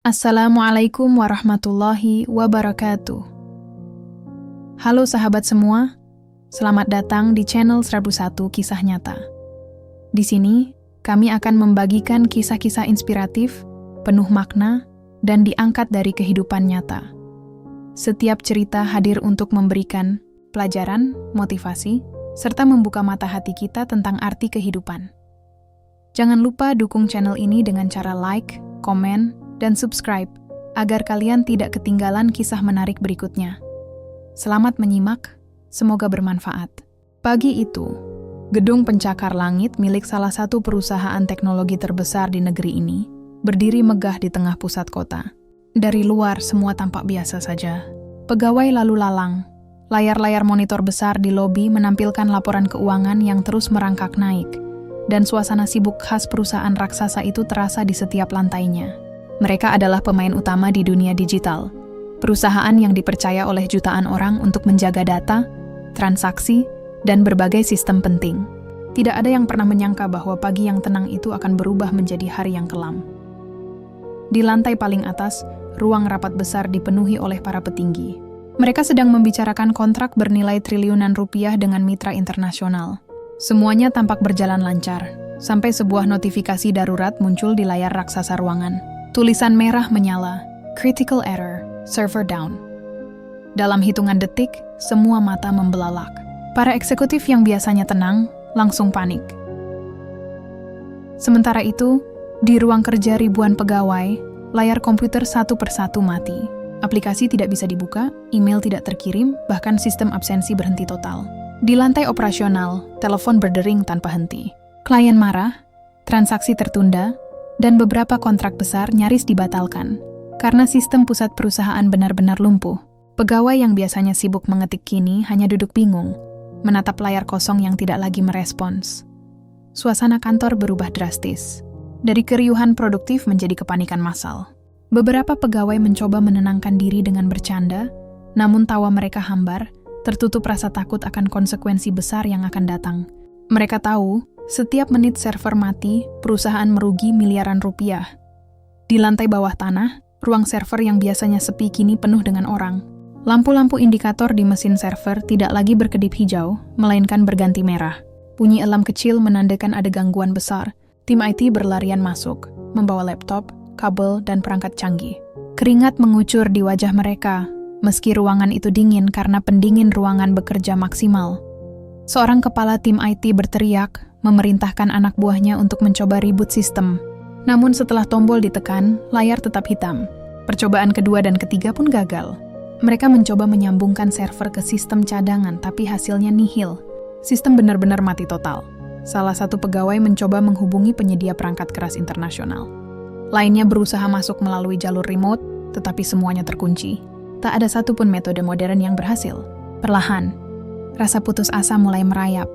Assalamualaikum warahmatullahi wabarakatuh. Halo sahabat semua, selamat datang di channel 101 Kisah Nyata. Di sini, kami akan membagikan kisah-kisah inspiratif, penuh makna, dan diangkat dari kehidupan nyata. Setiap cerita hadir untuk memberikan pelajaran, motivasi, serta membuka mata hati kita tentang arti kehidupan. Jangan lupa dukung channel ini dengan cara like, komen, dan subscribe, agar kalian tidak ketinggalan kisah menarik berikutnya. Selamat menyimak, semoga bermanfaat. Pagi itu, gedung pencakar langit milik salah satu perusahaan teknologi terbesar di negeri ini berdiri megah di tengah pusat kota. Dari luar, semua tampak biasa saja. Pegawai lalu lalang. Layar-layar monitor besar di lobi menampilkan laporan keuangan yang terus merangkak naik, dan suasana sibuk khas perusahaan raksasa itu terasa di setiap lantainya. Mereka adalah pemain utama di dunia digital, perusahaan yang dipercaya oleh jutaan orang untuk menjaga data, transaksi, dan berbagai sistem penting. Tidak ada yang pernah menyangka bahwa pagi yang tenang itu akan berubah menjadi hari yang kelam. Di lantai paling atas, ruang rapat besar dipenuhi oleh para petinggi. Mereka sedang membicarakan kontrak bernilai triliunan rupiah dengan mitra internasional. Semuanya tampak berjalan lancar, sampai sebuah notifikasi darurat muncul di layar raksasa ruangan. Tulisan merah menyala, critical error, server down. Dalam hitungan detik, semua mata membelalak. Para eksekutif yang biasanya tenang, langsung panik. Sementara itu, di ruang kerja ribuan pegawai, layar komputer satu persatu mati. Aplikasi tidak bisa dibuka, email tidak terkirim, bahkan sistem absensi berhenti total. Di lantai operasional, telepon berdering tanpa henti. Klien marah, transaksi tertunda, dan beberapa kontrak besar nyaris dibatalkan, karena sistem pusat perusahaan benar-benar lumpuh. Pegawai yang biasanya sibuk mengetik kini hanya duduk bingung, menatap layar kosong yang tidak lagi merespons. Suasana kantor berubah drastis, dari keriuhan produktif menjadi kepanikan massal. Beberapa pegawai mencoba menenangkan diri dengan bercanda, namun tawa mereka hambar, tertutup rasa takut akan konsekuensi besar yang akan datang. Mereka tahu, setiap menit server mati, perusahaan merugi miliaran rupiah. Di lantai bawah tanah, ruang server yang biasanya sepi kini penuh dengan orang. Lampu-lampu indikator di mesin server tidak lagi berkedip hijau, melainkan berganti merah. Bunyi alarm kecil menandakan ada gangguan besar. Tim IT berlarian masuk, membawa laptop, kabel, dan perangkat canggih. Keringat mengucur di wajah mereka, meski ruangan itu dingin karena pendingin ruangan bekerja maksimal. Seorang kepala tim IT berteriak, memerintahkan anak buahnya untuk mencoba reboot sistem. Namun setelah tombol ditekan, layar tetap hitam. Percobaan kedua dan ketiga pun gagal. Mereka mencoba menyambungkan server ke sistem cadangan, tapi hasilnya nihil. Sistem benar-benar mati total. Salah satu pegawai mencoba menghubungi penyedia perangkat keras internasional. Lainnya berusaha masuk melalui jalur remote, tetapi semuanya terkunci. Tak ada satupun metode modern yang berhasil. Perlahan, rasa putus asa mulai merayap.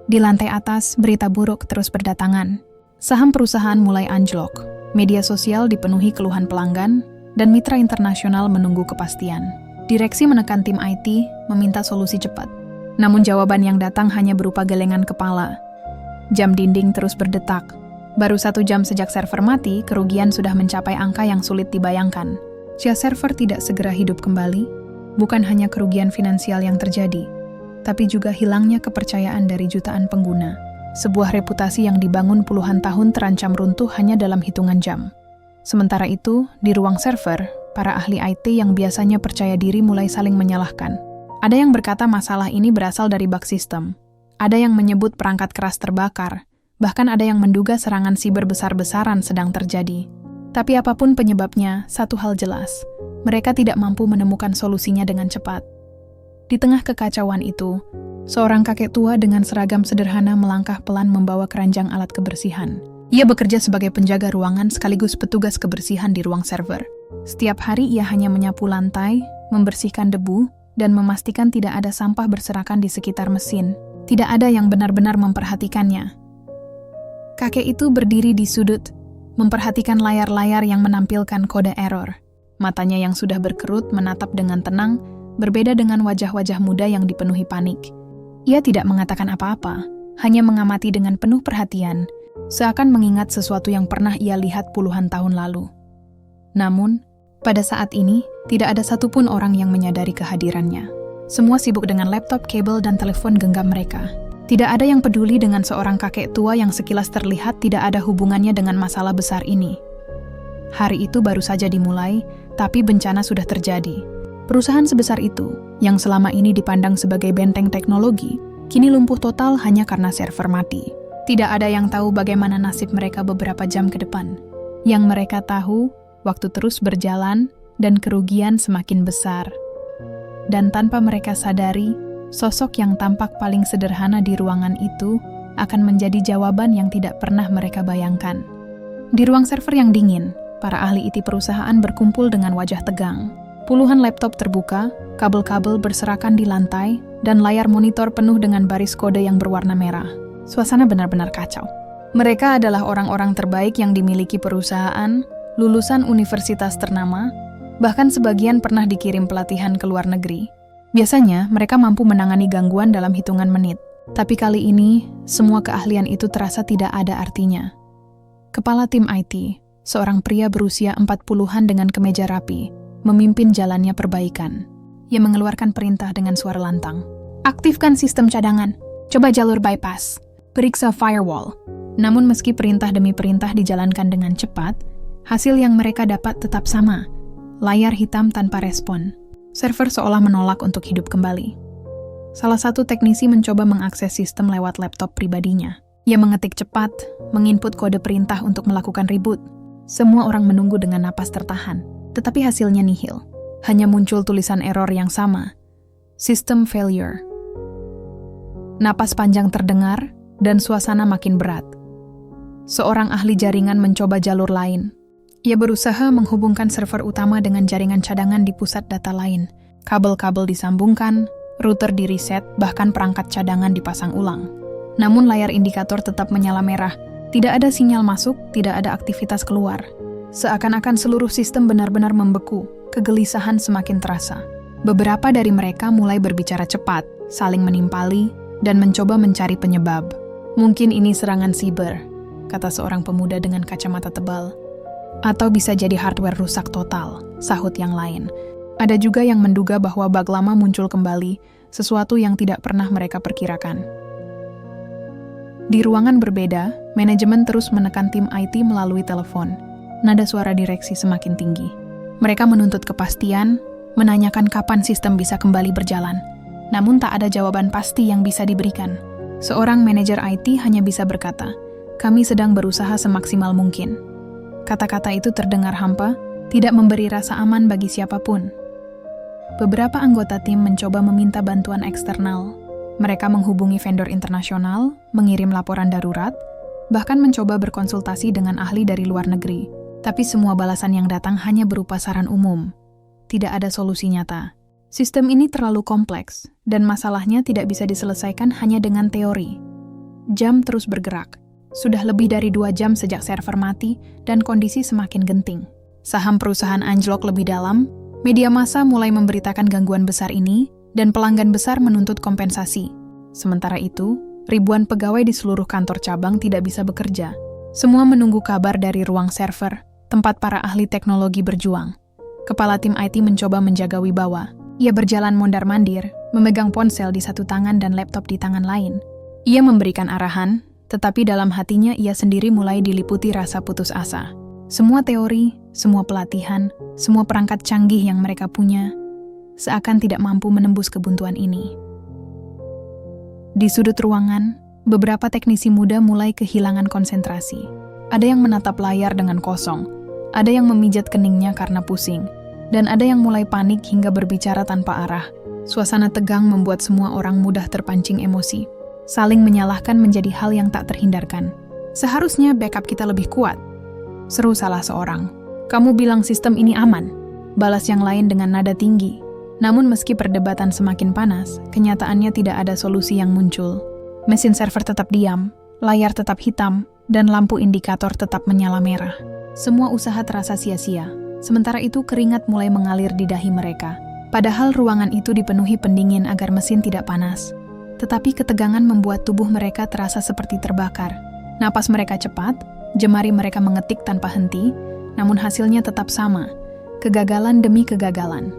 Di lantai atas, berita buruk terus berdatangan. Saham perusahaan mulai anjlok, media sosial dipenuhi keluhan pelanggan, dan mitra internasional menunggu kepastian. Direksi menekan tim IT, meminta solusi cepat. Namun jawaban yang datang hanya berupa gelengan kepala. Jam dinding terus berdetak. Baru 1 jam sejak server mati, kerugian sudah mencapai angka yang sulit dibayangkan. Jika server tidak segera hidup kembali, bukan hanya kerugian finansial yang terjadi, tapi juga hilangnya kepercayaan dari jutaan pengguna. Sebuah reputasi yang dibangun puluhan tahun terancam runtuh hanya dalam hitungan jam. Sementara itu, di ruang server, para ahli IT yang biasanya percaya diri mulai saling menyalahkan. Ada yang berkata masalah ini berasal dari bug sistem. Ada yang menyebut perangkat keras terbakar. Bahkan ada yang menduga serangan siber besar-besaran sedang terjadi. Tapi apapun penyebabnya, satu hal jelas. Mereka tidak mampu menemukan solusinya dengan cepat. Di tengah kekacauan itu, seorang kakek tua dengan seragam sederhana melangkah pelan membawa keranjang alat kebersihan. Ia bekerja sebagai penjaga ruangan sekaligus petugas kebersihan di ruang server. Setiap hari ia hanya menyapu lantai, membersihkan debu, dan memastikan tidak ada sampah berserakan di sekitar mesin. Tidak ada yang benar-benar memperhatikannya. Kakek itu berdiri di sudut, memperhatikan layar-layar yang menampilkan kode error. Matanya yang sudah berkerut menatap dengan tenang, berbeda dengan wajah-wajah muda yang dipenuhi panik. Ia tidak mengatakan apa-apa, hanya mengamati dengan penuh perhatian, seakan mengingat sesuatu yang pernah ia lihat puluhan tahun lalu. Namun, pada saat ini, tidak ada satupun orang yang menyadari kehadirannya. Semua sibuk dengan laptop, kabel, dan telepon genggam mereka. Tidak ada yang peduli dengan seorang kakek tua yang sekilas terlihat tidak ada hubungannya dengan masalah besar ini. Hari itu baru saja dimulai, tapi bencana sudah terjadi. Perusahaan sebesar itu, yang selama ini dipandang sebagai benteng teknologi, kini lumpuh total hanya karena server mati. Tidak ada yang tahu bagaimana nasib mereka beberapa jam ke depan. Yang mereka tahu, waktu terus berjalan, dan kerugian semakin besar. Dan tanpa mereka sadari, sosok yang tampak paling sederhana di ruangan itu akan menjadi jawaban yang tidak pernah mereka bayangkan. Di ruang server yang dingin, para ahli IT perusahaan berkumpul dengan wajah tegang. Puluhan laptop terbuka, kabel-kabel berserakan di lantai, dan layar monitor penuh dengan baris kode yang berwarna merah. Suasana benar-benar kacau. Mereka adalah orang-orang terbaik yang dimiliki perusahaan, lulusan universitas ternama, bahkan sebagian pernah dikirim pelatihan ke luar negeri. Biasanya, mereka mampu menangani gangguan dalam hitungan menit. Tapi kali ini, semua keahlian itu terasa tidak ada artinya. Kepala tim IT, seorang pria berusia 40-an dengan kemeja rapi, memimpin jalannya perbaikan. Ia mengeluarkan perintah dengan suara lantang. Aktifkan sistem cadangan. Coba jalur bypass. Periksa firewall. Namun meski perintah demi perintah dijalankan dengan cepat, hasil yang mereka dapat tetap sama. Layar hitam tanpa respon. Server seolah menolak untuk hidup kembali. Salah satu teknisi mencoba mengakses sistem lewat laptop pribadinya. Ia mengetik cepat, menginput kode perintah untuk melakukan reboot. Semua orang menunggu dengan napas tertahan, tetapi hasilnya nihil. Hanya muncul tulisan error yang sama. System failure. Napas panjang terdengar, dan suasana makin berat. Seorang ahli jaringan mencoba jalur lain. Ia berusaha menghubungkan server utama dengan jaringan cadangan di pusat data lain. Kabel-kabel disambungkan, router di-reset, bahkan perangkat cadangan dipasang ulang. Namun layar indikator tetap menyala merah. Tidak ada sinyal masuk, tidak ada aktivitas keluar. Seakan-akan seluruh sistem benar-benar membeku, kegelisahan semakin terasa. Beberapa dari mereka mulai berbicara cepat, saling menimpali, dan mencoba mencari penyebab. Mungkin ini serangan siber, kata seorang pemuda dengan kacamata tebal. Atau bisa jadi hardware rusak total, sahut yang lain. Ada juga yang menduga bahwa bug lama muncul kembali, sesuatu yang tidak pernah mereka perkirakan. Di ruangan berbeda, manajemen terus menekan tim IT melalui telepon. Nada suara direksi semakin tinggi. Mereka menuntut kepastian, menanyakan kapan sistem bisa kembali berjalan. Namun tak ada jawaban pasti yang bisa diberikan. Seorang manajer IT hanya bisa berkata, "Kami sedang berusaha semaksimal mungkin." Kata-kata itu terdengar hampa, tidak memberi rasa aman bagi siapapun. Beberapa anggota tim mencoba meminta bantuan eksternal. Mereka menghubungi vendor internasional, mengirim laporan darurat, bahkan mencoba berkonsultasi dengan ahli dari luar negeri. Tapi semua balasan yang datang hanya berupa saran umum. Tidak ada solusi nyata. Sistem ini terlalu kompleks, dan masalahnya tidak bisa diselesaikan hanya dengan teori. Jam terus bergerak. Sudah lebih dari 2 jam sejak server mati, dan kondisi semakin genting. Saham perusahaan anjlok lebih dalam, media massa mulai memberitakan gangguan besar ini, dan pelanggan besar menuntut kompensasi. Sementara itu, ribuan pegawai di seluruh kantor cabang tidak bisa bekerja. Semua menunggu kabar dari ruang server, tempat para ahli teknologi berjuang. Kepala tim IT mencoba menjaga wibawa. Ia berjalan mondar-mandir, memegang ponsel di satu tangan dan laptop di tangan lain. Ia memberikan arahan, tetapi dalam hatinya ia sendiri mulai diliputi rasa putus asa. Semua teori, semua pelatihan, semua perangkat canggih yang mereka punya, seakan tidak mampu menembus kebuntuan ini. Di sudut ruangan, beberapa teknisi muda mulai kehilangan konsentrasi. Ada yang menatap layar dengan kosong, ada yang memijat keningnya karena pusing, dan ada yang mulai panik hingga berbicara tanpa arah. Suasana tegang membuat semua orang mudah terpancing emosi. Saling menyalahkan menjadi hal yang tak terhindarkan. Seharusnya backup kita lebih kuat, seru salah seorang. Kamu bilang sistem ini aman, balas yang lain dengan nada tinggi. Namun meski perdebatan semakin panas, kenyataannya tidak ada solusi yang muncul. Mesin server tetap diam, layar tetap hitam, dan lampu indikator tetap menyala merah. Semua usaha terasa sia-sia. Sementara itu keringat mulai mengalir di dahi mereka. Padahal ruangan itu dipenuhi pendingin agar mesin tidak panas. Tetapi ketegangan membuat tubuh mereka terasa seperti terbakar. Napas mereka cepat, jemari mereka mengetik tanpa henti, namun hasilnya tetap sama, kegagalan demi kegagalan.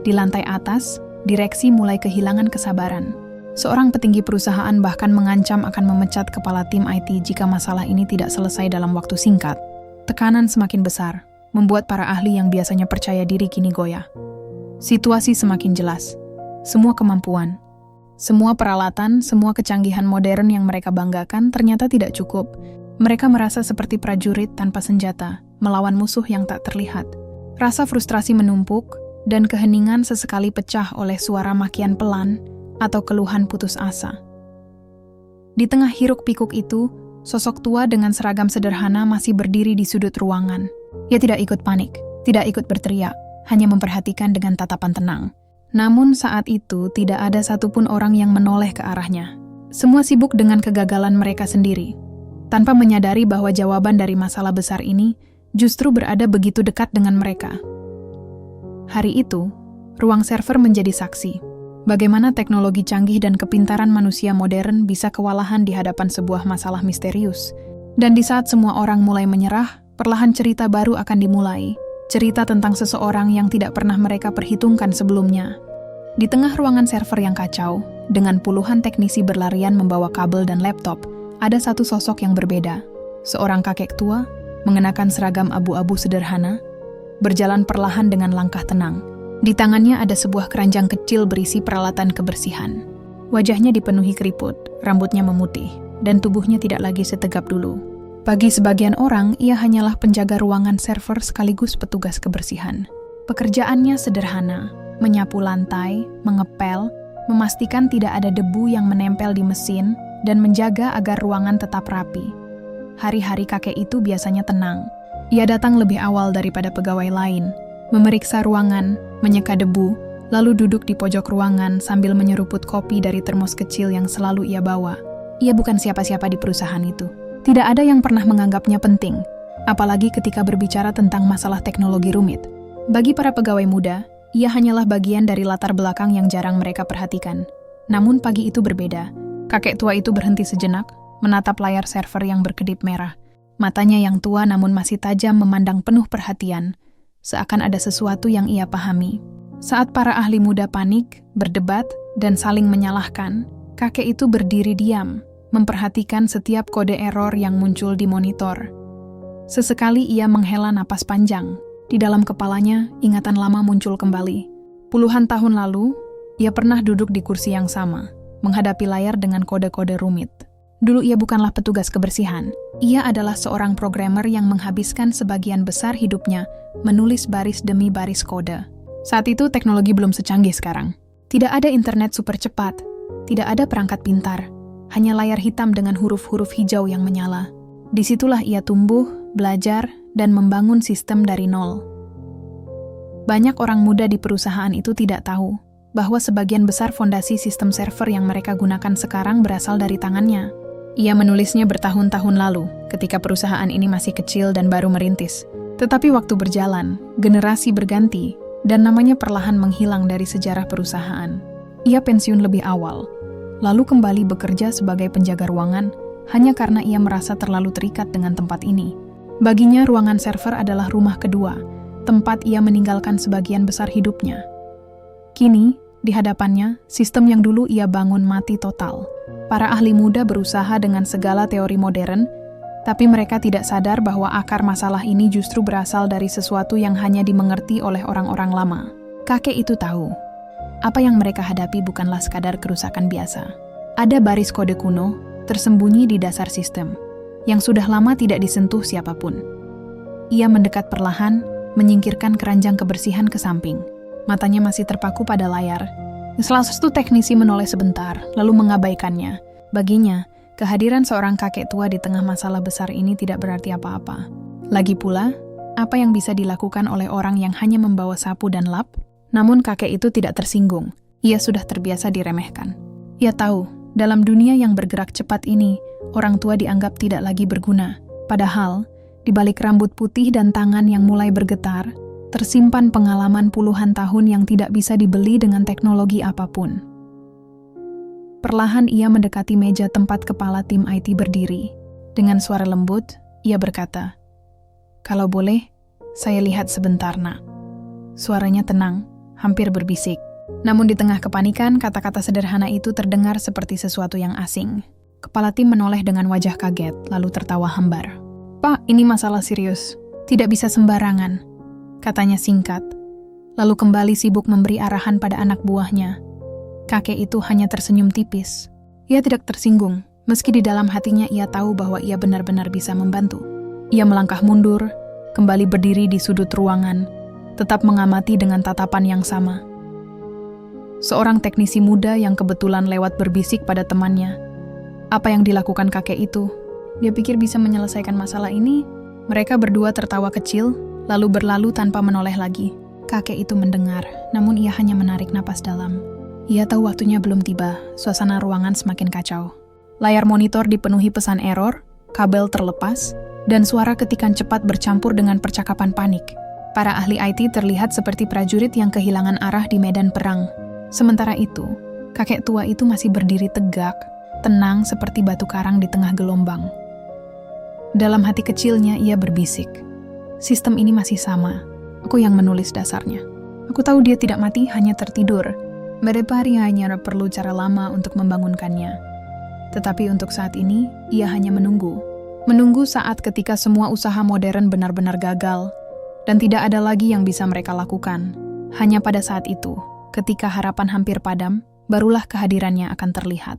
Di lantai atas, direksi mulai kehilangan kesabaran. Seorang petinggi perusahaan bahkan mengancam akan memecat kepala tim IT jika masalah ini tidak selesai dalam waktu singkat. Tekanan semakin besar, membuat para ahli yang biasanya percaya diri kini goyah. Situasi semakin jelas. Semua kemampuan, semua peralatan, semua kecanggihan modern yang mereka banggakan ternyata tidak cukup. Mereka merasa seperti prajurit tanpa senjata, melawan musuh yang tak terlihat. Rasa frustrasi menumpuk, dan keheningan sesekali pecah oleh suara makian pelan atau keluhan putus asa. Di tengah hiruk-pikuk itu, sosok tua dengan seragam sederhana masih berdiri di sudut ruangan. Ia tidak ikut panik, tidak ikut berteriak, hanya memperhatikan dengan tatapan tenang. Namun saat itu tidak ada satupun orang yang menoleh ke arahnya. Semua sibuk dengan kegagalan mereka sendiri, tanpa menyadari bahwa jawaban dari masalah besar ini justru berada begitu dekat dengan mereka. Hari itu, ruang server menjadi saksi. Bagaimana teknologi canggih dan kepintaran manusia modern bisa kewalahan di hadapan sebuah masalah misterius. Dan di saat semua orang mulai menyerah, perlahan cerita baru akan dimulai. Cerita tentang seseorang yang tidak pernah mereka perhitungkan sebelumnya. Di tengah ruangan server yang kacau, dengan puluhan teknisi berlarian membawa kabel dan laptop, ada satu sosok yang berbeda. Seorang kakek tua, mengenakan seragam abu-abu sederhana, berjalan perlahan dengan langkah tenang. Di tangannya ada sebuah keranjang kecil berisi peralatan kebersihan. Wajahnya dipenuhi keriput, rambutnya memutih, dan tubuhnya tidak lagi setegap dulu. Bagi sebagian orang, ia hanyalah penjaga ruangan server sekaligus petugas kebersihan. Pekerjaannya sederhana, menyapu lantai, mengepel, memastikan tidak ada debu yang menempel di mesin, dan menjaga agar ruangan tetap rapi. Hari-hari kakek itu biasanya tenang. Ia datang lebih awal daripada pegawai lain, memeriksa ruangan, menyeka debu, lalu duduk di pojok ruangan sambil menyeruput kopi dari termos kecil yang selalu ia bawa. Ia bukan siapa-siapa di perusahaan itu. Tidak ada yang pernah menganggapnya penting, apalagi ketika berbicara tentang masalah teknologi rumit. Bagi para pegawai muda, ia hanyalah bagian dari latar belakang yang jarang mereka perhatikan. Namun pagi itu berbeda. Kakek tua itu berhenti sejenak, menatap layar server yang berkedip merah. Matanya yang tua namun masih tajam memandang penuh perhatian, seakan ada sesuatu yang ia pahami. Saat para ahli muda panik, berdebat, dan saling menyalahkan, kakek itu berdiri diam, memperhatikan setiap kode error yang muncul di monitor. Sesekali ia menghela napas panjang. Di dalam kepalanya, ingatan lama muncul kembali. Puluhan tahun lalu, ia pernah duduk di kursi yang sama, menghadapi layar dengan kode-kode rumit. Dulu ia bukanlah petugas kebersihan. Ia adalah seorang programmer yang menghabiskan sebagian besar hidupnya menulis baris demi baris kode. Saat itu teknologi belum secanggih sekarang. Tidak ada internet super cepat, tidak ada perangkat pintar, hanya layar hitam dengan huruf-huruf hijau yang menyala. Disitulah ia tumbuh, belajar, dan membangun sistem dari nol. Banyak orang muda di perusahaan itu tidak tahu bahwa sebagian besar fondasi sistem server yang mereka gunakan sekarang berasal dari tangannya. Ia menulisnya bertahun-tahun lalu, ketika perusahaan ini masih kecil dan baru merintis. Tetapi waktu berjalan, generasi berganti, dan namanya perlahan menghilang dari sejarah perusahaan. Ia pensiun lebih awal, lalu kembali bekerja sebagai penjaga ruangan, hanya karena ia merasa terlalu terikat dengan tempat ini. Baginya ruangan server adalah rumah kedua, tempat ia meninggalkan sebagian besar hidupnya. Kini, di hadapannya, sistem yang dulu ia bangun mati total. Para ahli muda berusaha dengan segala teori modern, tapi mereka tidak sadar bahwa akar masalah ini justru berasal dari sesuatu yang hanya dimengerti oleh orang-orang lama. Kakek itu tahu, apa yang mereka hadapi bukanlah sekadar kerusakan biasa. Ada baris kode kuno, tersembunyi di dasar sistem, yang sudah lama tidak disentuh siapapun. Ia mendekat perlahan, menyingkirkan keranjang kebersihan ke samping. Matanya masih terpaku pada layar. Salah satu teknisi menoleh sebentar, lalu mengabaikannya. Baginya, kehadiran seorang kakek tua di tengah masalah besar ini tidak berarti apa-apa. Lagi pula, apa yang bisa dilakukan oleh orang yang hanya membawa sapu dan lap? Namun kakek itu tidak tersinggung. Ia sudah terbiasa diremehkan. Ia tahu, dalam dunia yang bergerak cepat ini, orang tua dianggap tidak lagi berguna. Padahal, di balik rambut putih dan tangan yang mulai bergetar, tersimpan pengalaman puluhan tahun yang tidak bisa dibeli dengan teknologi apapun. Perlahan ia mendekati meja tempat kepala tim IT berdiri. Dengan suara lembut, ia berkata, "Kalau boleh, Saya lihat sebentar, Nak. Suaranya tenang, hampir berbisik. Namun di tengah kepanikan, kata-kata sederhana itu terdengar seperti sesuatu yang asing. Kepala tim menoleh dengan wajah kaget, lalu tertawa hambar. "Pak, ini masalah serius. Tidak bisa sembarangan," katanya singkat. Lalu kembali sibuk memberi arahan pada anak buahnya. Kakek itu hanya tersenyum tipis. Ia tidak tersinggung, meski di dalam hatinya ia tahu bahwa ia benar-benar bisa membantu. Ia melangkah mundur, kembali berdiri di sudut ruangan, tetap mengamati dengan tatapan yang sama. Seorang teknisi muda yang kebetulan lewat berbisik pada temannya. Apa yang dilakukan kakek itu? Dia pikir bisa menyelesaikan masalah ini? Mereka berdua tertawa kecil, lalu berlalu tanpa menoleh lagi. Kakek itu mendengar, namun ia hanya menarik napas dalam. Ia tahu waktunya belum tiba, suasana ruangan semakin kacau. Layar monitor dipenuhi pesan error, kabel terlepas, dan suara ketikan cepat bercampur dengan percakapan panik. Para ahli IT terlihat seperti prajurit yang kehilangan arah di medan perang. Sementara itu, kakek tua itu masih berdiri tegak, tenang seperti batu karang di tengah gelombang. Dalam hati kecilnya ia berbisik, "Sistem ini masih sama. Aku yang menulis dasarnya. Aku tahu dia tidak mati, hanya tertidur. Merepari hanya perlu cara lama untuk membangunkannya. Tetapi untuk saat ini, ia hanya menunggu. Menunggu saat ketika semua usaha modern benar-benar gagal, dan tidak ada lagi yang bisa mereka lakukan. Hanya pada saat itu, ketika harapan hampir padam, barulah kehadirannya akan terlihat."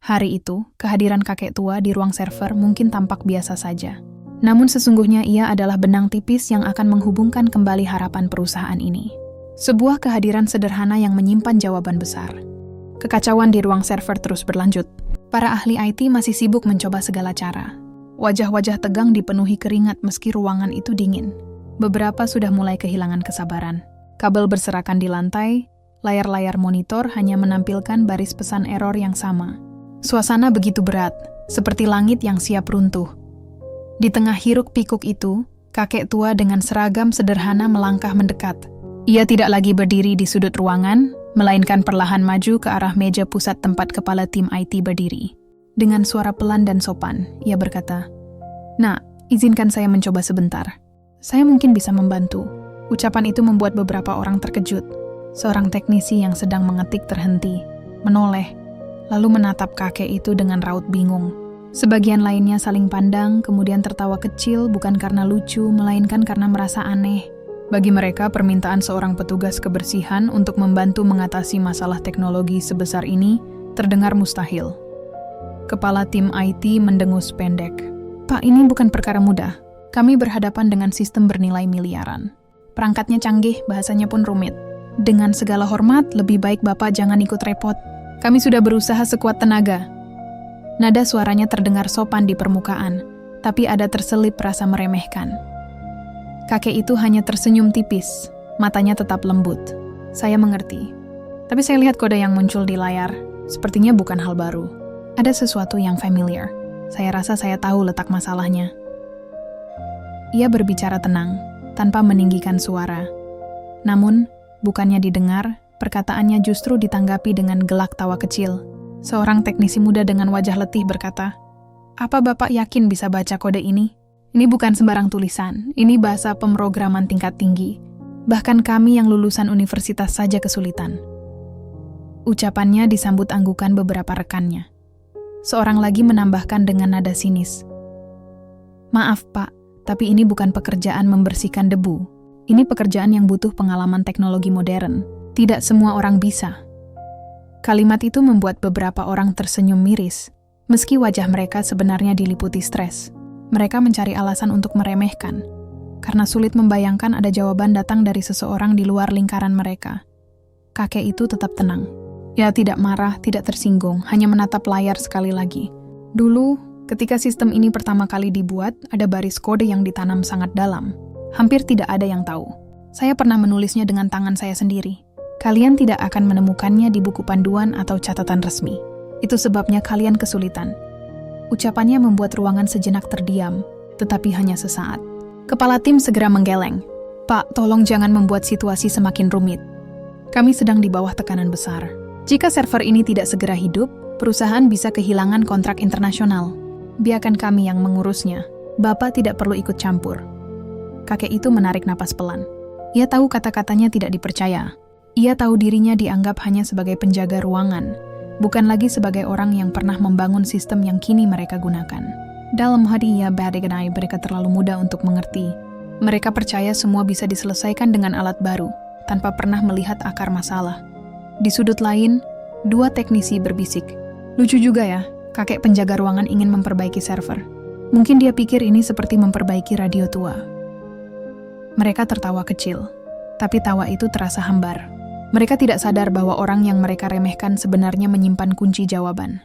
Hari itu, kehadiran kakek tua di ruang server mungkin tampak biasa saja. Namun sesungguhnya ia adalah benang tipis yang akan menghubungkan kembali harapan perusahaan ini. Sebuah kehadiran sederhana yang menyimpan jawaban besar. Kekacauan di ruang server terus berlanjut. Para ahli IT masih sibuk mencoba segala cara. Wajah-wajah tegang dipenuhi keringat meski ruangan itu dingin. Beberapa sudah mulai kehilangan kesabaran. Kabel berserakan di lantai, layar-layar monitor hanya menampilkan baris pesan error yang sama. Suasana begitu berat, seperti langit yang siap runtuh. Di tengah hiruk-pikuk itu, kakek tua dengan seragam sederhana melangkah mendekat. Ia tidak lagi berdiri di sudut ruangan, melainkan perlahan maju ke arah meja pusat tempat kepala tim IT berdiri. Dengan suara pelan dan sopan, ia berkata, "Nak, izinkan saya mencoba sebentar. Saya mungkin bisa membantu." Ucapan itu membuat beberapa orang terkejut. Seorang teknisi yang sedang mengetik terhenti, menoleh, lalu menatap kakek itu dengan raut bingung. Sebagian lainnya saling pandang, kemudian tertawa kecil bukan karena lucu, melainkan karena merasa aneh. Bagi mereka, permintaan seorang petugas kebersihan untuk membantu mengatasi masalah teknologi sebesar ini terdengar mustahil. Kepala tim IT mendengus pendek. "Pak, ini bukan perkara mudah. Kami berhadapan dengan sistem bernilai miliaran. Perangkatnya canggih, bahasanya pun rumit. Dengan segala hormat, lebih baik Bapak jangan ikut repot. Kami sudah berusaha sekuat tenaga." Nada suaranya terdengar sopan di permukaan, tapi ada terselip rasa meremehkan. Kakek itu hanya tersenyum tipis, matanya tetap lembut. "Saya mengerti. Tapi saya lihat kode yang muncul di layar, sepertinya bukan hal baru. Ada sesuatu yang familiar. Saya rasa saya tahu letak masalahnya." Ia berbicara tenang, tanpa meninggikan suara. Namun, bukannya didengar, perkataannya justru ditanggapi dengan gelak tawa kecil. Seorang teknisi muda dengan wajah letih berkata, "Apa Bapak yakin bisa baca kode ini? Ini bukan sembarang tulisan, ini bahasa pemrograman tingkat tinggi. Bahkan kami yang lulusan universitas saja kesulitan." Ucapannya disambut anggukan beberapa rekannya. Seorang lagi menambahkan dengan nada sinis, "Maaf Pak, tapi ini bukan pekerjaan membersihkan debu. Ini pekerjaan yang butuh pengalaman teknologi modern. Tidak semua orang bisa." Kalimat itu membuat beberapa orang tersenyum miris, meski wajah mereka sebenarnya diliputi stres. Mereka mencari alasan untuk meremehkan, karena sulit membayangkan ada jawaban datang dari seseorang di luar lingkaran mereka. Kakek itu tetap tenang. Ia tidak marah, tidak tersinggung, hanya menatap layar sekali lagi. Dulu, ketika sistem ini pertama kali dibuat, ada baris kode yang ditanam sangat dalam. Hampir tidak ada yang tahu. Saya pernah menulisnya dengan tangan saya sendiri. Kalian tidak akan menemukannya di buku panduan atau catatan resmi. Itu sebabnya kalian kesulitan. Ucapannya membuat ruangan sejenak terdiam, tetapi hanya sesaat. Kepala tim segera menggeleng. "Pak, tolong jangan membuat situasi semakin rumit. Kami sedang di bawah tekanan besar. Jika server ini tidak segera hidup, perusahaan bisa kehilangan kontrak internasional. Biarkan kami yang mengurusnya. Bapak tidak perlu ikut campur." Kakek itu menarik napas pelan. Ia tahu kata-katanya tidak dipercaya. Ia tahu dirinya dianggap hanya sebagai penjaga ruangan, bukan lagi sebagai orang yang pernah membangun sistem yang kini mereka gunakan. Dalam hati ia berdengai mereka terlalu muda untuk mengerti. Mereka percaya semua bisa diselesaikan dengan alat baru, tanpa pernah melihat akar masalah. Di sudut lain, dua teknisi berbisik. Lucu juga ya, kakek penjaga ruangan ingin memperbaiki server. Mungkin dia pikir ini seperti memperbaiki radio tua. Mereka tertawa kecil, tapi tawa itu terasa hambar. Mereka tidak sadar bahwa orang yang mereka remehkan sebenarnya menyimpan kunci jawaban.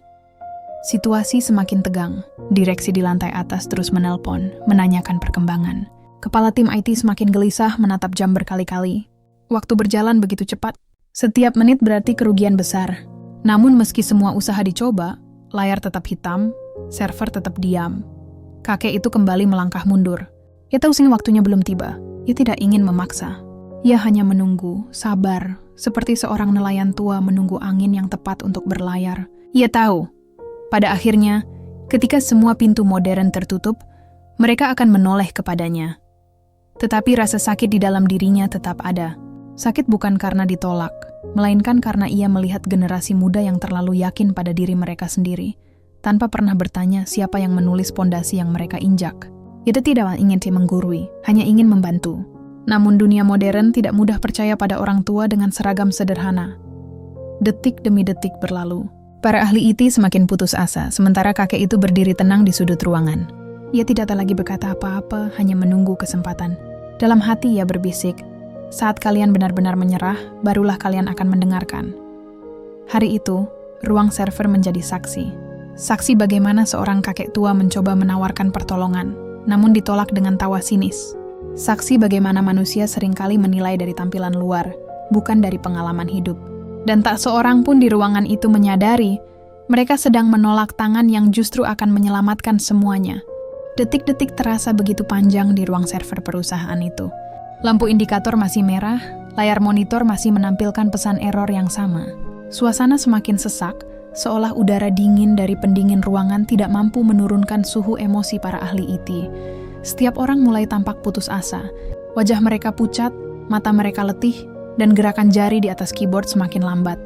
Situasi semakin tegang. Direksi di lantai atas terus menelpon, menanyakan perkembangan. Kepala tim IT semakin gelisah menatap jam berkali-kali. Waktu berjalan begitu cepat. Setiap menit berarti kerugian besar. Namun meski semua usaha dicoba, layar tetap hitam, server tetap diam. Kakek itu kembali melangkah mundur. Ia tahu waktunya belum tiba. Ia tidak ingin memaksa. Ia hanya menunggu, sabar, seperti seorang nelayan tua menunggu angin yang tepat untuk berlayar. Ia tahu, pada akhirnya, ketika semua pintu modern tertutup, mereka akan menoleh kepadanya. Tetapi rasa sakit di dalam dirinya tetap ada. Sakit bukan karena ditolak, melainkan karena ia melihat generasi muda yang terlalu yakin pada diri mereka sendiri, tanpa pernah bertanya siapa yang menulis pondasi yang mereka injak. Ia tidak ingin menggurui, hanya ingin membantu. Namun dunia modern tidak mudah percaya pada orang tua dengan seragam sederhana. Detik demi detik berlalu. Para ahli IT semakin putus asa, sementara kakek itu berdiri tenang di sudut ruangan. Ia tidak lagi berkata apa-apa, hanya menunggu kesempatan. Dalam hati ia berbisik, saat kalian benar-benar menyerah, barulah kalian akan mendengarkan. Hari itu, ruang server menjadi saksi. Saksi bagaimana seorang kakek tua mencoba menawarkan pertolongan, namun ditolak dengan tawa sinis. Saksi bagaimana manusia seringkali menilai dari tampilan luar, bukan dari pengalaman hidup. Dan tak seorang pun di ruangan itu menyadari, mereka sedang menolak tangan yang justru akan menyelamatkan semuanya. Detik-detik terasa begitu panjang di ruang server perusahaan itu. Lampu indikator masih merah, layar monitor masih menampilkan pesan error yang sama. Suasana semakin sesak, seolah udara dingin dari pendingin ruangan tidak mampu menurunkan suhu emosi para ahli IT. Setiap orang mulai tampak putus asa. Wajah mereka pucat, mata mereka letih, dan gerakan jari di atas keyboard semakin lambat.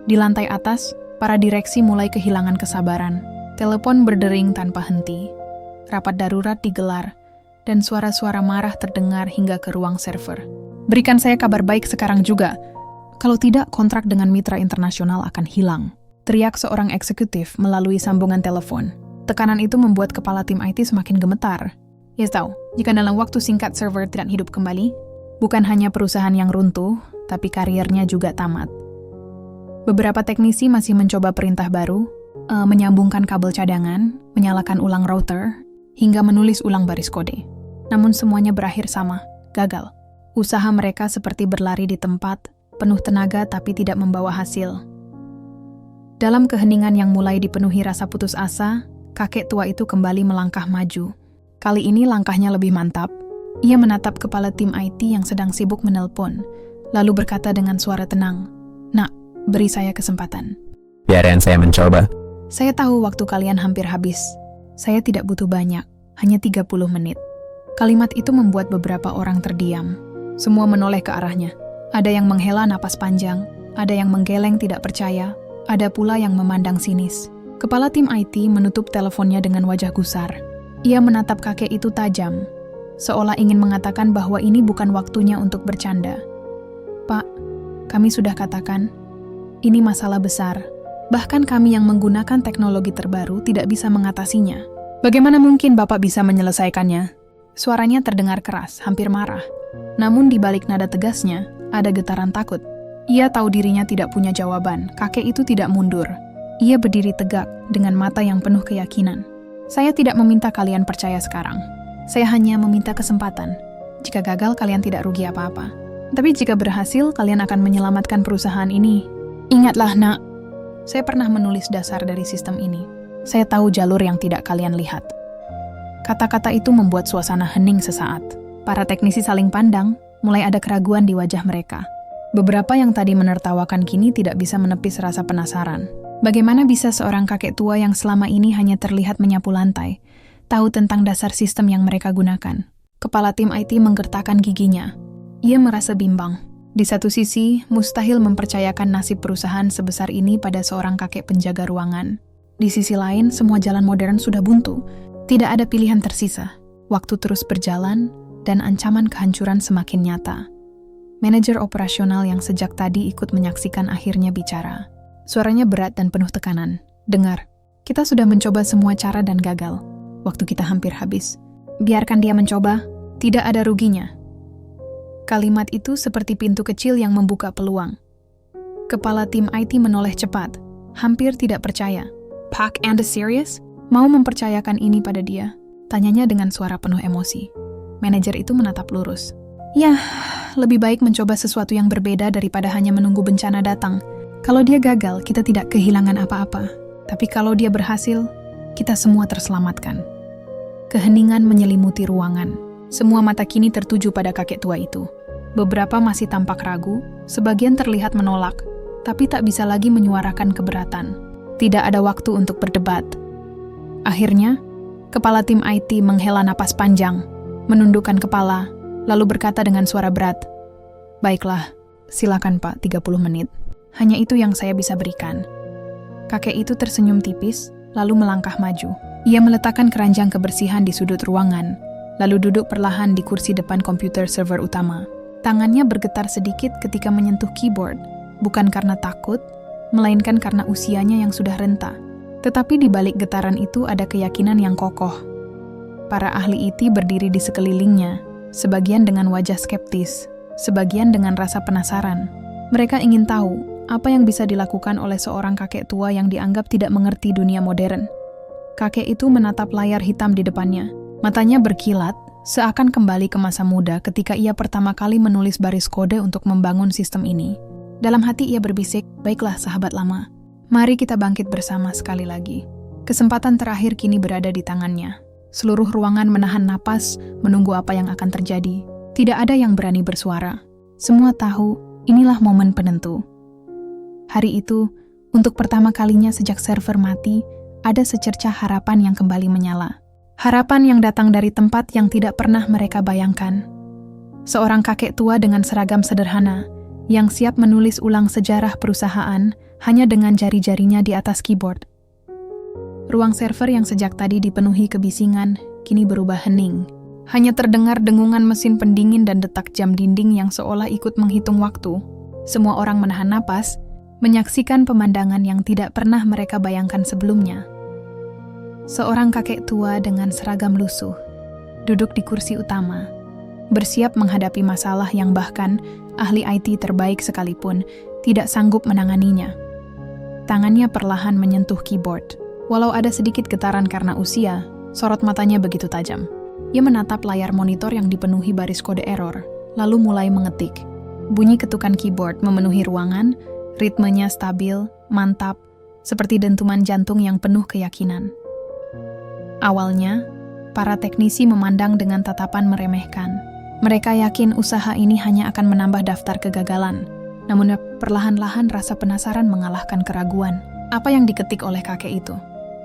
Di lantai atas, para direksi mulai kehilangan kesabaran. Telepon berdering tanpa henti. Rapat darurat digelar, dan suara-suara marah terdengar hingga ke ruang server. Berikan saya kabar baik sekarang juga. Kalau tidak, kontrak dengan mitra internasional akan hilang. Teriak seorang eksekutif melalui sambungan telepon. Tekanan itu membuat kepala tim IT semakin gemetar. Ya tahu, jika dalam waktu singkat server tidak hidup kembali, bukan hanya perusahaan yang runtuh, tapi karirnya juga tamat. Beberapa teknisi masih mencoba perintah baru, menyambungkan kabel cadangan, menyalakan ulang router, hingga menulis ulang baris kode. Namun semuanya berakhir sama, gagal. Usaha mereka seperti berlari di tempat, penuh tenaga tapi tidak membawa hasil. Dalam keheningan yang mulai dipenuhi rasa putus asa, kakek tua itu kembali melangkah maju. Kali ini langkahnya lebih mantap. Ia menatap kepala tim IT yang sedang sibuk menelpon, lalu berkata dengan suara tenang, "Nak, beri saya kesempatan. Biarkan saya mencoba." Saya tahu waktu kalian hampir habis. Saya tidak butuh banyak, hanya 30 menit. Kalimat itu membuat beberapa orang terdiam. Semua menoleh ke arahnya. Ada yang menghela napas panjang, ada yang menggeleng tidak percaya, ada pula yang memandang sinis. Kepala tim IT menutup teleponnya dengan wajah gusar. Ia menatap kakek itu tajam, seolah ingin mengatakan bahwa ini bukan waktunya untuk bercanda. "Pak, kami sudah katakan, ini masalah besar. Bahkan kami yang menggunakan teknologi terbaru tidak bisa mengatasinya. Bagaimana mungkin Bapak bisa menyelesaikannya?" Suaranya terdengar keras, hampir marah. Namun di balik nada tegasnya, ada getaran takut. Ia tahu dirinya tidak punya jawaban. Kakek itu tidak mundur. Ia berdiri tegak dengan mata yang penuh keyakinan. "Saya tidak meminta kalian percaya sekarang. Saya hanya meminta kesempatan. Jika gagal, kalian tidak rugi apa-apa. Tapi jika berhasil, kalian akan menyelamatkan perusahaan ini. Ingatlah, Nak, saya pernah menulis dasar dari sistem ini. Saya tahu jalur yang tidak kalian lihat." Kata-kata itu membuat suasana hening sesaat. Para teknisi saling pandang, mulai ada keraguan di wajah mereka. Beberapa yang tadi menertawakan kini tidak bisa menepis rasa penasaran. Bagaimana bisa seorang kakek tua yang selama ini hanya terlihat menyapu lantai, tahu tentang dasar sistem yang mereka gunakan? Kepala tim IT menggertakkan giginya. Ia merasa bimbang. Di satu sisi, mustahil mempercayakan nasib perusahaan sebesar ini pada seorang kakek penjaga ruangan. Di sisi lain, semua jalan modern sudah buntu. Tidak ada pilihan tersisa. Waktu terus berjalan, dan ancaman kehancuran semakin nyata. Manajer operasional yang sejak tadi ikut menyaksikan akhirnya bicara. Suaranya berat dan penuh tekanan. Dengar, kita sudah mencoba semua cara dan gagal. Waktu kita hampir habis. Biarkan dia mencoba, tidak ada ruginya. Kalimat itu seperti pintu kecil yang membuka peluang. Kepala tim IT menoleh cepat, hampir tidak percaya. Pak Anda serius? Mau mempercayakan ini pada dia? Tanyanya dengan suara penuh emosi. Manajer itu menatap lurus. Ya, lebih baik mencoba sesuatu yang berbeda daripada hanya menunggu bencana datang. Kalau dia gagal, kita tidak kehilangan apa-apa. Tapi kalau dia berhasil, kita semua terselamatkan. Keheningan menyelimuti ruangan. Semua mata kini tertuju pada kakek tua itu. Beberapa masih tampak ragu, sebagian terlihat menolak, tapi tak bisa lagi menyuarakan keberatan. Tidak ada waktu untuk berdebat. Akhirnya, kepala tim IT menghela napas panjang, menundukkan kepala, lalu berkata dengan suara berat, "Baiklah, silakan Pak, 30 menit. Hanya itu yang saya bisa berikan." Kakek itu tersenyum tipis, lalu melangkah maju. Ia meletakkan keranjang kebersihan di sudut ruangan, lalu duduk perlahan di kursi depan komputer server utama. Tangannya bergetar sedikit ketika menyentuh keyboard, bukan karena takut, melainkan karena usianya yang sudah renta. Tetapi di balik getaran itu ada keyakinan yang kokoh. Para ahli IT berdiri di sekelilingnya, sebagian dengan wajah skeptis, sebagian dengan rasa penasaran. Mereka ingin tahu apa yang bisa dilakukan oleh seorang kakek tua yang dianggap tidak mengerti dunia modern. Kakek itu menatap layar hitam di depannya. Matanya berkilat, seakan kembali ke masa muda ketika ia pertama kali menulis baris kode untuk membangun sistem ini. Dalam hati ia berbisik, "Baiklah sahabat lama, mari kita bangkit bersama sekali lagi." Kesempatan terakhir kini berada di tangannya. Seluruh ruangan menahan napas, menunggu apa yang akan terjadi. Tidak ada yang berani bersuara. Semua tahu, inilah momen penentu. Hari itu, untuk pertama kalinya sejak server mati, ada secercah harapan yang kembali menyala. Harapan yang datang dari tempat yang tidak pernah mereka bayangkan. Seorang kakek tua dengan seragam sederhana, yang siap menulis ulang sejarah perusahaan hanya dengan jari-jarinya di atas keyboard. Ruang server yang sejak tadi dipenuhi kebisingan, kini berubah hening. Hanya terdengar dengungan mesin pendingin dan detak jam dinding yang seolah ikut menghitung waktu. Semua orang menahan napas, menyaksikan pemandangan yang tidak pernah mereka bayangkan sebelumnya. Seorang kakek tua dengan seragam lusuh, duduk di kursi utama, bersiap menghadapi masalah yang bahkan ahli IT terbaik sekalipun tidak sanggup menanganinya. Tangannya perlahan menyentuh keyboard. Walau ada sedikit getaran karena usia, sorot matanya begitu tajam. Ia menatap layar monitor yang dipenuhi baris kode error, lalu mulai mengetik. Bunyi ketukan keyboard memenuhi ruangan, ritmenya stabil, mantap, seperti dentuman jantung yang penuh keyakinan. Awalnya, para teknisi memandang dengan tatapan meremehkan. Mereka yakin usaha ini hanya akan menambah daftar kegagalan. Namun perlahan-lahan rasa penasaran mengalahkan keraguan. Apa yang diketik oleh kakek itu?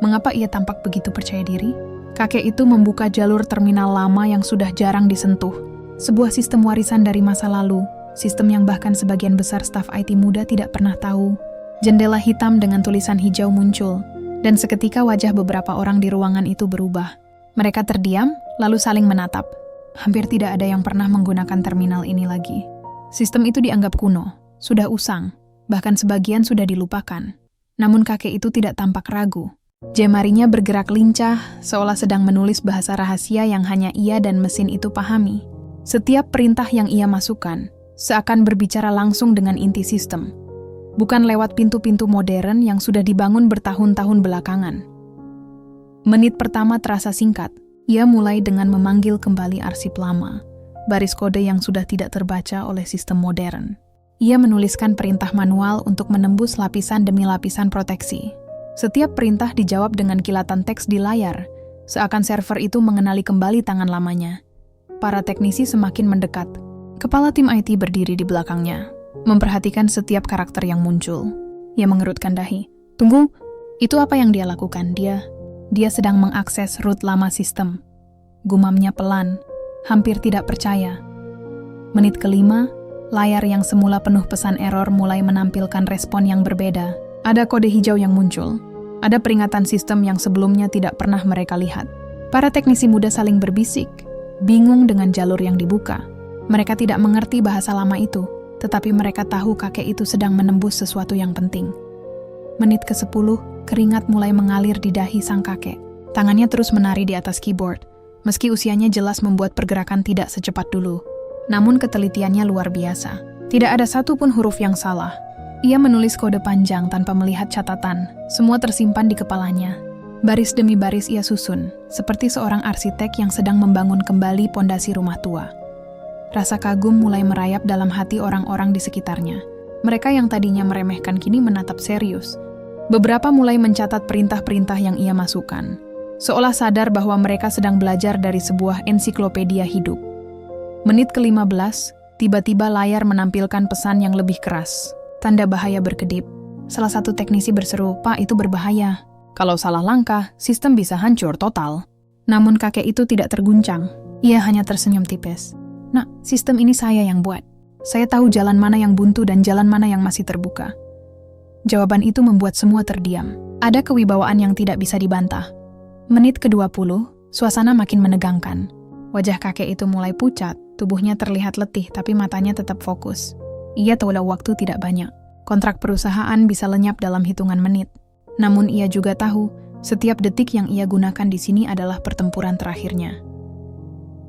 Mengapa ia tampak begitu percaya diri? Kakek itu membuka jalur terminal lama yang sudah jarang disentuh. Sebuah sistem warisan dari masa lalu, sistem yang bahkan sebagian besar staf IT muda tidak pernah tahu. Jendela hitam dengan tulisan hijau muncul, dan seketika wajah beberapa orang di ruangan itu berubah. Mereka terdiam, lalu saling menatap. Hampir tidak ada yang pernah menggunakan terminal ini lagi. Sistem itu dianggap kuno, sudah usang, bahkan sebagian sudah dilupakan. Namun kakek itu tidak tampak ragu. Jemarinya bergerak lincah, seolah sedang menulis bahasa rahasia yang hanya ia dan mesin itu pahami. Setiap perintah yang ia masukkan, seakan berbicara langsung dengan inti sistem. Bukan lewat pintu-pintu modern yang sudah dibangun bertahun-tahun belakangan. Menit pertama terasa singkat. Ia mulai dengan memanggil kembali arsip lama, baris kode yang sudah tidak terbaca oleh sistem modern. Ia menuliskan perintah manual untuk menembus lapisan demi lapisan proteksi. Setiap perintah dijawab dengan kilatan teks di layar, seakan server itu mengenali kembali tangan lamanya. Para teknisi semakin mendekat. Kepala tim IT berdiri di belakangnya, memperhatikan setiap karakter yang muncul. Ia mengerutkan dahi. "Tunggu, itu apa yang dia lakukan? Dia sedang mengakses root lama sistem." Gumamnya pelan, hampir tidak percaya. Menit kelima, layar yang semula penuh pesan error mulai menampilkan respon yang berbeda. Ada kode hijau yang muncul. Ada peringatan sistem yang sebelumnya tidak pernah mereka lihat. Para teknisi muda saling berbisik, bingung dengan jalur yang dibuka. Mereka tidak mengerti bahasa lama itu, tetapi mereka tahu kakek itu sedang menembus sesuatu yang penting. Menit ke-10, keringat mulai mengalir di dahi sang kakek. Tangannya terus menari di atas keyboard, meski usianya jelas membuat pergerakan tidak secepat dulu. Namun ketelitiannya luar biasa. Tidak ada satupun huruf yang salah. Ia menulis kode panjang tanpa melihat catatan. Semua tersimpan di kepalanya. Baris demi baris ia susun, seperti seorang arsitek yang sedang membangun kembali pondasi rumah tua. Rasa kagum mulai merayap dalam hati orang-orang di sekitarnya. Mereka yang tadinya meremehkan kini menatap serius. Beberapa mulai mencatat perintah-perintah yang ia masukkan, seolah sadar bahwa mereka sedang belajar dari sebuah ensiklopedia hidup. Menit ke-15, tiba-tiba layar menampilkan pesan yang lebih keras. Tanda bahaya berkedip. Salah satu teknisi berseru, "Pak, itu berbahaya. Kalau salah langkah, sistem bisa hancur total." Namun kakek itu tidak terguncang. Ia hanya tersenyum tipis. "Nak, sistem ini saya yang buat. Saya tahu jalan mana yang buntu dan jalan mana yang masih terbuka." Jawaban itu membuat semua terdiam. Ada kewibawaan yang tidak bisa dibantah. Menit ke-20, suasana makin menegangkan. Wajah kakek itu mulai pucat, tubuhnya terlihat letih tapi matanya tetap fokus. Ia tahu waktu tidak banyak. Kontrak perusahaan bisa lenyap dalam hitungan menit. Namun ia juga tahu, setiap detik yang ia gunakan di sini adalah pertempuran terakhirnya.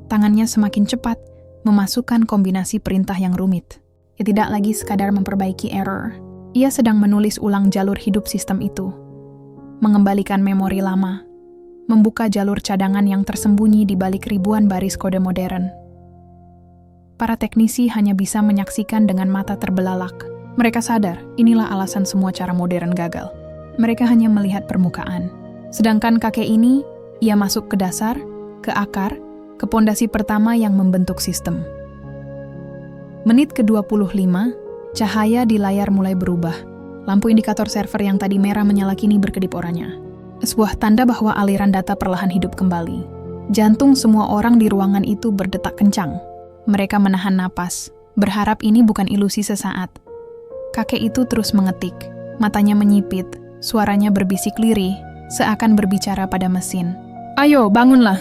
Tangannya semakin cepat, memasukkan kombinasi perintah yang rumit. Ia tidak lagi sekadar memperbaiki error. Ia sedang menulis ulang jalur hidup sistem itu. Mengembalikan memori lama. Membuka jalur cadangan yang tersembunyi di balik ribuan baris kode modern. Para teknisi hanya bisa menyaksikan dengan mata terbelalak. Mereka sadar, inilah alasan semua cara modern gagal. Mereka hanya melihat permukaan. Sedangkan kakek ini, ia masuk ke dasar, ke akar, ke pondasi pertama yang membentuk sistem. Menit ke-25, cahaya di layar mulai berubah. Lampu indikator server yang tadi merah menyala kini berkedip oranye. Sebuah tanda bahwa aliran data perlahan hidup kembali. Jantung semua orang di ruangan itu berdetak kencang. Mereka menahan napas, berharap ini bukan ilusi sesaat. Kakek itu terus mengetik, matanya menyipit, suaranya berbisik lirih, seakan berbicara pada mesin. "Ayo, bangunlah.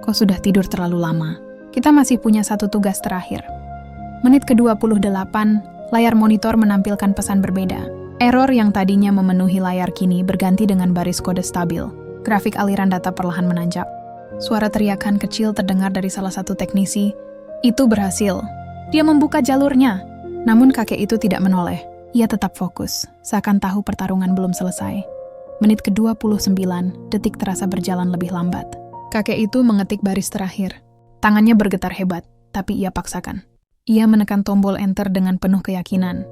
Kau sudah tidur terlalu lama. Kita masih punya satu tugas terakhir." Menit ke-28, layar monitor menampilkan pesan berbeda. Error yang tadinya memenuhi layar kini berganti dengan baris kode stabil. Grafik aliran data perlahan menanjak. Suara teriakan kecil terdengar dari salah satu teknisi. Itu berhasil. Dia membuka jalurnya. Namun kakek itu tidak menoleh. Ia tetap fokus, seakan tahu pertarungan belum selesai. Menit ke-29, detik terasa berjalan lebih lambat. Kakek itu mengetik baris terakhir. Tangannya bergetar hebat, tapi ia paksakan. Ia menekan tombol enter dengan penuh keyakinan.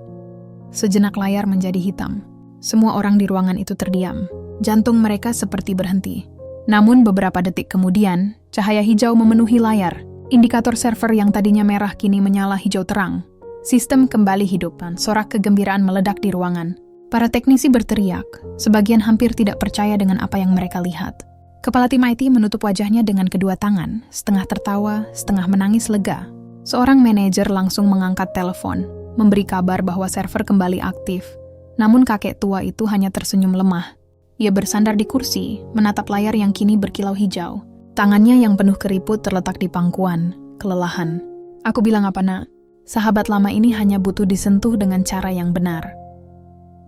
Sejenak layar menjadi hitam. Semua orang di ruangan itu terdiam. Jantung mereka seperti berhenti. Namun beberapa detik kemudian, cahaya hijau memenuhi layar. Indikator server yang tadinya merah kini menyala hijau terang. Sistem kembali hidup dan sorak kegembiraan meledak di ruangan. Para teknisi berteriak, sebagian hampir tidak percaya dengan apa yang mereka lihat. Kepala tim IT menutup wajahnya dengan kedua tangan, setengah tertawa, setengah menangis lega. Seorang manajer langsung mengangkat telepon, memberi kabar bahwa server kembali aktif. Namun kakek tua itu hanya tersenyum lemah. Ia bersandar di kursi, menatap layar yang kini berkilau hijau. Tangannya yang penuh keriput terletak di pangkuan, kelelahan. "Aku bilang apa, Nak? Sahabat lama ini hanya butuh disentuh dengan cara yang benar."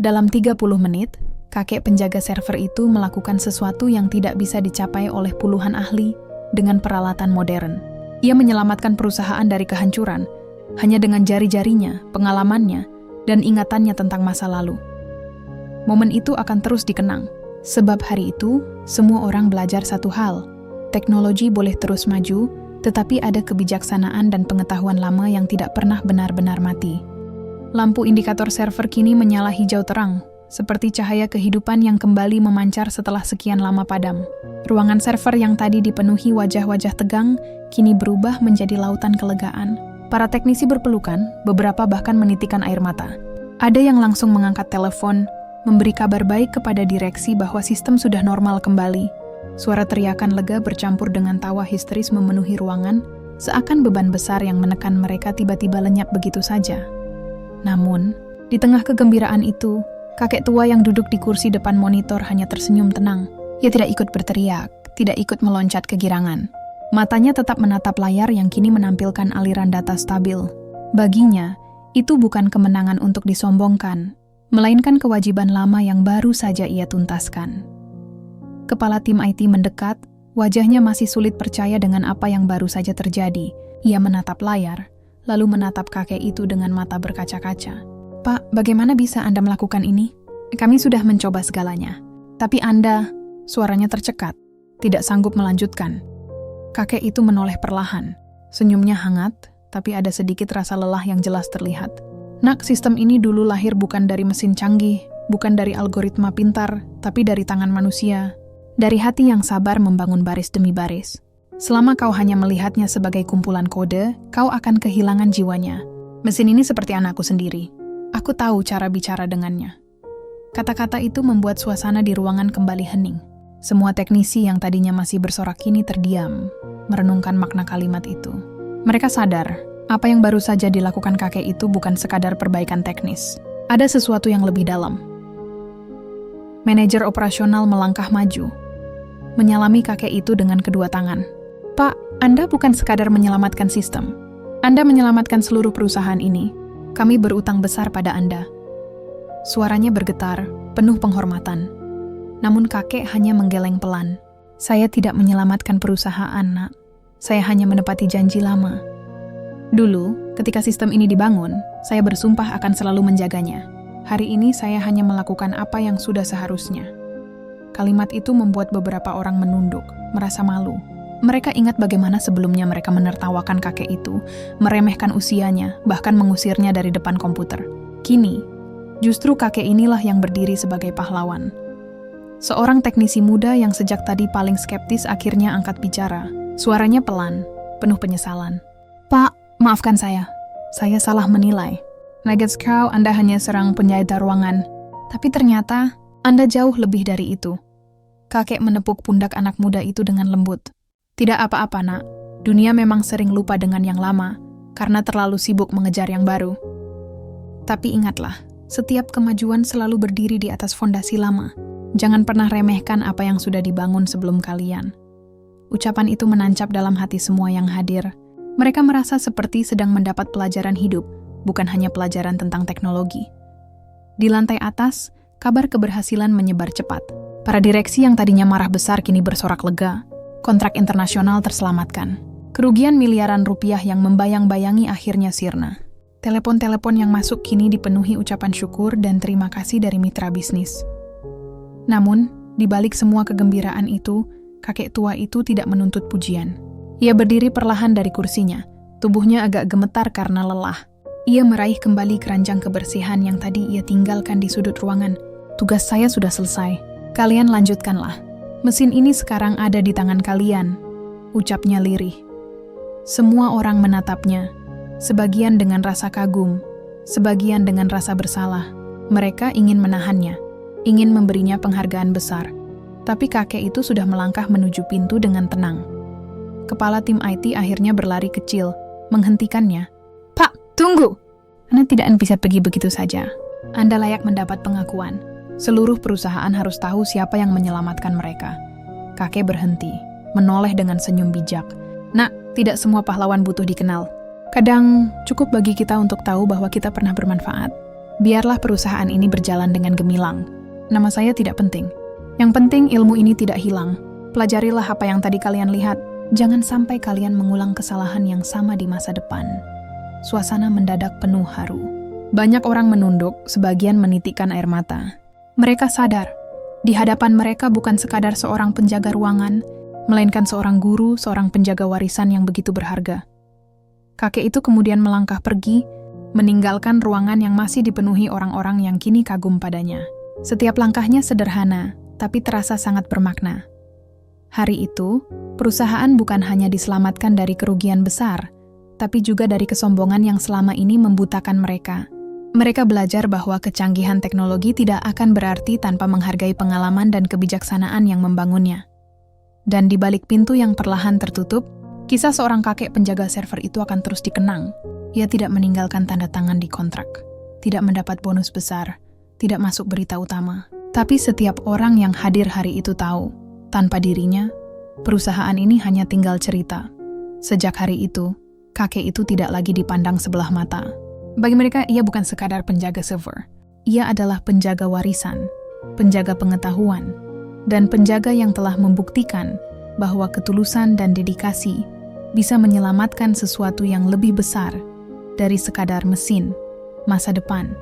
Dalam 30 menit, kakek penjaga server itu melakukan sesuatu yang tidak bisa dicapai oleh puluhan ahli dengan peralatan modern. Ia menyelamatkan perusahaan dari kehancuran, hanya dengan jari-jarinya, pengalamannya, dan ingatannya tentang masa lalu. Momen itu akan terus dikenang, sebab hari itu, semua orang belajar satu hal. Teknologi boleh terus maju, tetapi ada kebijaksanaan dan pengetahuan lama yang tidak pernah benar-benar mati. Lampu indikator server kini menyala hijau terang, seperti cahaya kehidupan yang kembali memancar setelah sekian lama padam. Ruangan server yang tadi dipenuhi wajah-wajah tegang, kini berubah menjadi lautan kelegaan. Para teknisi berpelukan, beberapa bahkan menitikkan air mata. Ada yang langsung mengangkat telepon, memberi kabar baik kepada direksi bahwa sistem sudah normal kembali. Suara teriakan lega bercampur dengan tawa histeris memenuhi ruangan, seakan beban besar yang menekan mereka tiba-tiba lenyap begitu saja. Namun, di tengah kegembiraan itu, kakek tua yang duduk di kursi depan monitor hanya tersenyum tenang. Ia tidak ikut berteriak, tidak ikut meloncat kegirangan. Matanya tetap menatap layar yang kini menampilkan aliran data stabil. Baginya, itu bukan kemenangan untuk disombongkan, melainkan kewajiban lama yang baru saja ia tuntaskan. Kepala tim IT mendekat, wajahnya masih sulit percaya dengan apa yang baru saja terjadi. Ia menatap layar, lalu menatap kakek itu dengan mata berkaca-kaca. "Pak, bagaimana bisa Anda melakukan ini? Kami sudah mencoba segalanya. Tapi Anda..." Suaranya tercekat, tidak sanggup melanjutkan. Kakek itu menoleh perlahan. Senyumnya hangat, tapi ada sedikit rasa lelah yang jelas terlihat. "Nak, sistem ini dulu lahir bukan dari mesin canggih, bukan dari algoritma pintar, tapi dari tangan manusia. Dari hati yang sabar membangun baris demi baris. Selama kau hanya melihatnya sebagai kumpulan kode, kau akan kehilangan jiwanya. Mesin ini seperti anakku sendiri. Aku tahu cara bicara dengannya." Kata-kata itu membuat suasana di ruangan kembali hening. Semua teknisi yang tadinya masih bersorak kini terdiam, merenungkan makna kalimat itu. Mereka sadar, apa yang baru saja dilakukan kakek itu bukan sekadar perbaikan teknis. Ada sesuatu yang lebih dalam. Manajer operasional melangkah maju, menyalami kakek itu dengan kedua tangan. "Pak, Anda bukan sekadar menyelamatkan sistem. Anda menyelamatkan seluruh perusahaan ini. Kami berutang besar pada Anda." Suaranya bergetar, penuh penghormatan. Namun kakek hanya menggeleng pelan. "Saya tidak menyelamatkan perusahaan, Nak. Saya hanya menepati janji lama. Dulu, ketika sistem ini dibangun, saya bersumpah akan selalu menjaganya. Hari ini saya hanya melakukan apa yang sudah seharusnya." Kalimat itu membuat beberapa orang menunduk, merasa malu. Mereka ingat bagaimana sebelumnya mereka menertawakan kakek itu, meremehkan usianya, bahkan mengusirnya dari depan komputer. Kini, justru kakek inilah yang berdiri sebagai pahlawan. Seorang teknisi muda yang sejak tadi paling skeptis akhirnya angkat bicara. Suaranya pelan, penuh penyesalan. "Pak, maafkan saya. Saya salah menilai. Nuggets Cow, Anda hanya serang penjaga ruangan. Tapi ternyata, Anda jauh lebih dari itu." Kakek menepuk pundak anak muda itu dengan lembut. "Tidak apa-apa, Nak. Dunia memang sering lupa dengan yang lama, karena terlalu sibuk mengejar yang baru. Tapi ingatlah, setiap kemajuan selalu berdiri di atas fondasi lama. Jangan pernah remehkan apa yang sudah dibangun sebelum kalian." Ucapan itu menancap dalam hati semua yang hadir. Mereka merasa seperti sedang mendapat pelajaran hidup, bukan hanya pelajaran tentang teknologi. Di lantai atas, kabar keberhasilan menyebar cepat. Para direksi yang tadinya marah besar kini bersorak lega. Kontrak internasional terselamatkan. Kerugian miliaran rupiah yang membayang-bayangi akhirnya sirna. Telepon-telepon yang masuk kini dipenuhi ucapan syukur dan terima kasih dari mitra bisnis. Namun, di balik semua kegembiraan itu, kakek tua itu tidak menuntut pujian. Ia berdiri perlahan dari kursinya, tubuhnya agak gemetar karena lelah. Ia meraih kembali keranjang kebersihan yang tadi ia tinggalkan di sudut ruangan. "Tugas saya sudah selesai. Kalian lanjutkanlah. Mesin ini sekarang ada di tangan kalian," ucapnya lirih. Semua orang menatapnya, sebagian dengan rasa kagum, sebagian dengan rasa bersalah. Mereka ingin menahannya, ingin memberinya penghargaan besar. Tapi kakek itu sudah melangkah menuju pintu dengan tenang. Kepala tim IT akhirnya berlari kecil, menghentikannya. "Pak, tunggu! Anda tidak bisa pergi begitu saja. Anda layak mendapat pengakuan. Seluruh perusahaan harus tahu siapa yang menyelamatkan mereka." Kakek berhenti, menoleh dengan senyum bijak. "Nak, tidak semua pahlawan butuh dikenal. Kadang cukup bagi kita untuk tahu bahwa kita pernah bermanfaat. Biarlah perusahaan ini berjalan dengan gemilang. Nama saya tidak penting. Yang penting ilmu ini tidak hilang. Pelajarilah apa yang tadi kalian lihat. Jangan sampai kalian mengulang kesalahan yang sama di masa depan." Suasana mendadak penuh haru. Banyak orang menunduk, sebagian menitikkan air mata. Mereka sadar, di hadapan mereka bukan sekadar seorang penjaga ruangan, melainkan seorang guru, seorang penjaga warisan yang begitu berharga. Kakek itu kemudian melangkah pergi, meninggalkan ruangan yang masih dipenuhi orang-orang yang kini kagum padanya. Setiap langkahnya sederhana, tapi terasa sangat bermakna. Hari itu, perusahaan bukan hanya diselamatkan dari kerugian besar, tapi juga dari kesombongan yang selama ini membutakan mereka. Mereka belajar bahwa kecanggihan teknologi tidak akan berarti tanpa menghargai pengalaman dan kebijaksanaan yang membangunnya. Dan di balik pintu yang perlahan tertutup, Kisah seorang kakek penjaga server itu akan terus dikenang. Ia tidak meninggalkan tanda tangan di kontrak, tidak mendapat bonus besar, tidak masuk berita utama. Tapi setiap orang yang hadir hari itu tahu, tanpa dirinya, perusahaan ini hanya tinggal cerita. Sejak hari itu, kakek itu tidak lagi dipandang sebelah mata. Bagi mereka, ia bukan sekadar penjaga server. Ia adalah penjaga warisan, penjaga pengetahuan, dan penjaga yang telah membuktikan bahwa ketulusan dan dedikasi bisa menyelamatkan sesuatu yang lebih besar dari sekadar mesin, masa depan,